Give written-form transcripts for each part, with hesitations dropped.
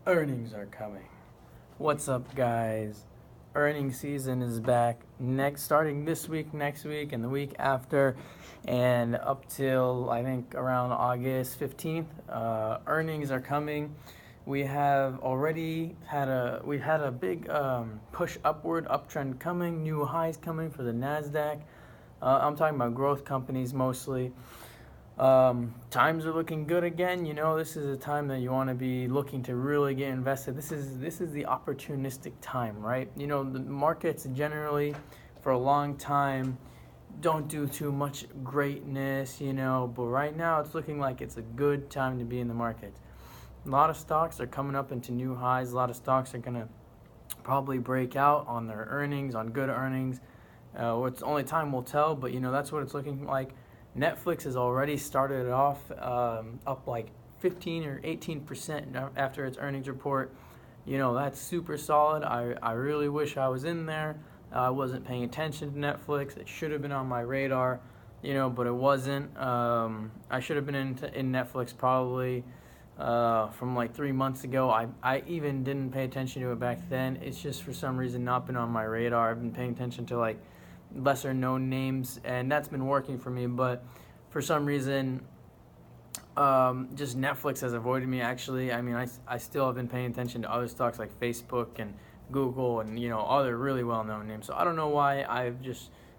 Earnings are coming. What's up, guys? Earnings season is back starting this week, next week, and the week after, and up till I think around August 15th. Earnings are coming. We have already had a big push upward uptrend coming, new highs coming for the Nasdaq. I'm talking about growth companies mostly. Times are looking good again. This is a time that you want to be looking to really get invested. This is the opportunistic time, right? The markets generally for a long time don't do too much greatness, but right now it's looking like it's a good time to be in the market. A lot of stocks are coming up into new highs. A lot of stocks are going to probably break out on their earnings, on good earnings. It's only time will tell, but that's what it's looking like. Netflix has already started off up like 15 or 18% after its earnings report. That's super solid. I really wish I was in there. I wasn't paying attention to Netflix. It should have been on my radar, but it wasn't. I should have been in Netflix probably from like 3 months ago. I even didn't pay attention to it back then. It's just for some reason not been on my radar. I've been paying attention to like lesser known names, and that's been working for me, but for some reason just Netflix has avoided me. Actually, I still have been paying attention to other stocks like Facebook and Google and other really well-known names, so I don't know why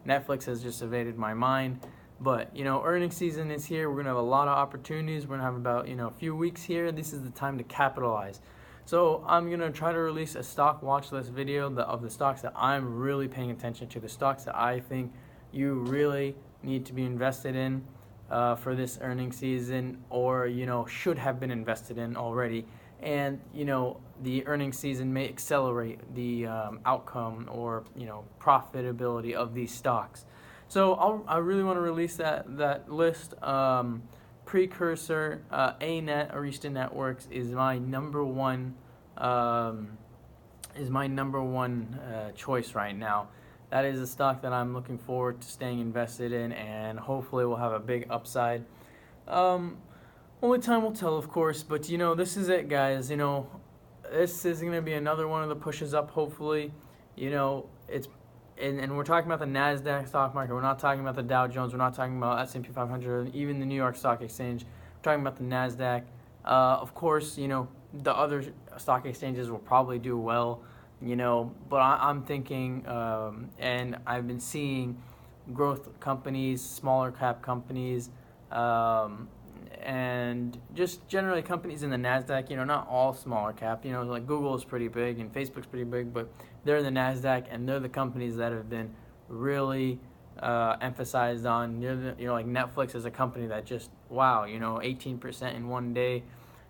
Netflix has just evaded my mind. But earnings season is here. We're gonna have a lot of opportunities. We're gonna have about a few weeks here. This is the time to capitalize. So I'm going to try to release a stock watch list video of the stocks that I'm really paying attention to, the stocks that I think you really need to be invested in for this earnings season, or should have been invested in already. And the earnings season may accelerate the outcome or profitability of these stocks. So I really want to release that list. Precursor, ANET, Arista Networks, is my number one choice right now. That is a stock that I'm looking forward to staying invested in, and hopefully we'll have a big upside. Only time will tell, of course, but this is it, guys. This is going to be another one of the pushes up, hopefully. It's and we're talking about the Nasdaq stock market. We're not talking about the Dow Jones. We're not talking about S&P 500, even the New York Stock Exchange. We're talking about the Nasdaq. Of course, the other stock exchanges will probably do well, but I'm thinking, and I've been seeing growth companies, smaller cap companies, and just generally companies in the Nasdaq, not all smaller cap, like Google is pretty big and Facebook's pretty big, but they're in the Nasdaq, and they're the companies that have been really emphasized on. Like Netflix is a company that just, wow, 18% in one day,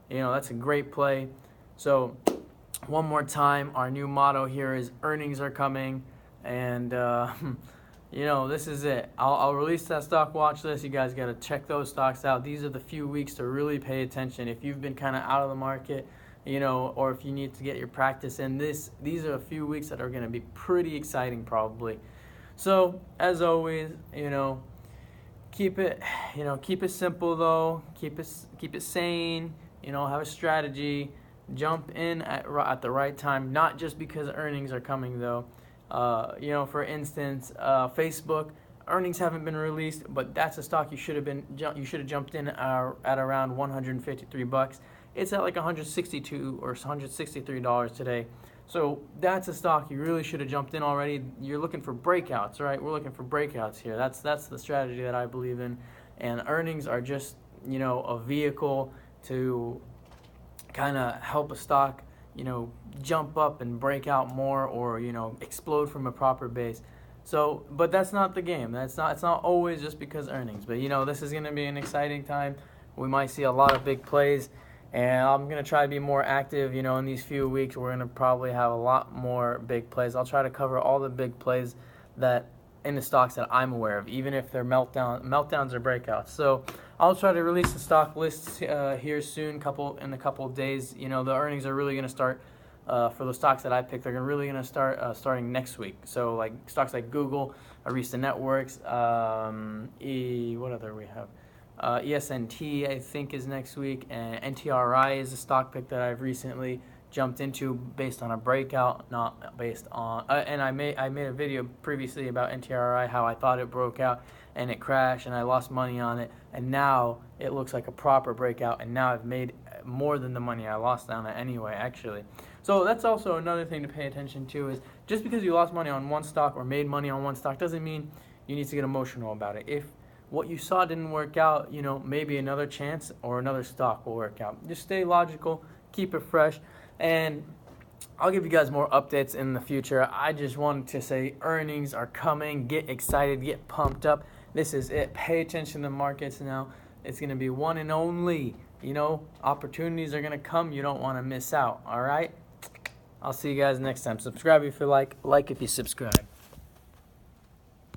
that's a great play. So one more time, our new motto here is earnings are coming, and this is it. I'll release that stock watch list. You guys got to check those stocks out. These are the few weeks to really pay attention. If you've been kind of out of the market, or if you need to get your practice in, these are a few weeks that are going to be pretty exciting probably. So as always, keep it simple though. Keep it sane. Have a strategy. Jump in at the right time. Not just because earnings are coming though. For instance, Facebook earnings haven't been released, but that's a stock you should have jumped in at around $153. It's at like $162 or $163 today. So that's a stock you really should have jumped in already. You're looking for breakouts, right? We're looking for breakouts here. That's the strategy that I believe in. And earnings are just, a vehicle to kind of help a stock, jump up and break out more, or, explode from a proper base. So, but that's not the game. It's not always just because earnings. But, this is going to be an exciting time. We might see a lot of big plays. And I'm going to try to be more active, in these few weeks. We're going to probably have a lot more big plays. I'll try to cover all the big plays that in the stocks that I'm aware of, even if they're meltdowns or breakouts. So I'll try to release the stock lists here soon, in a couple of days. The earnings are really going to start for the stocks that I picked. They're really going to start starting next week. So like stocks like Google, Arista Networks, what other we have? ESNT, I think, is next week, and NTRI is a stock pick that I've recently jumped into based on a breakout, not based on. And I made a video previously about NTRI, how I thought it broke out and it crashed and I lost money on it, and now it looks like a proper breakout, and now I've made more than the money I lost on it anyway, actually. So that's also another thing to pay attention to, is just because you lost money on one stock or made money on one stock doesn't mean you need to get emotional about it. If what you saw didn't work out, maybe another chance or another stock will work out. Just stay logical, keep it fresh, and I'll give you guys more updates in the future. I just wanted to say earnings are coming. Get excited, get pumped up. This is it. Pay attention to the markets now. It's going to be one and only. Opportunities are going to come. You don't want to miss out, all right? I'll see you guys next time. Subscribe if you like if you subscribe.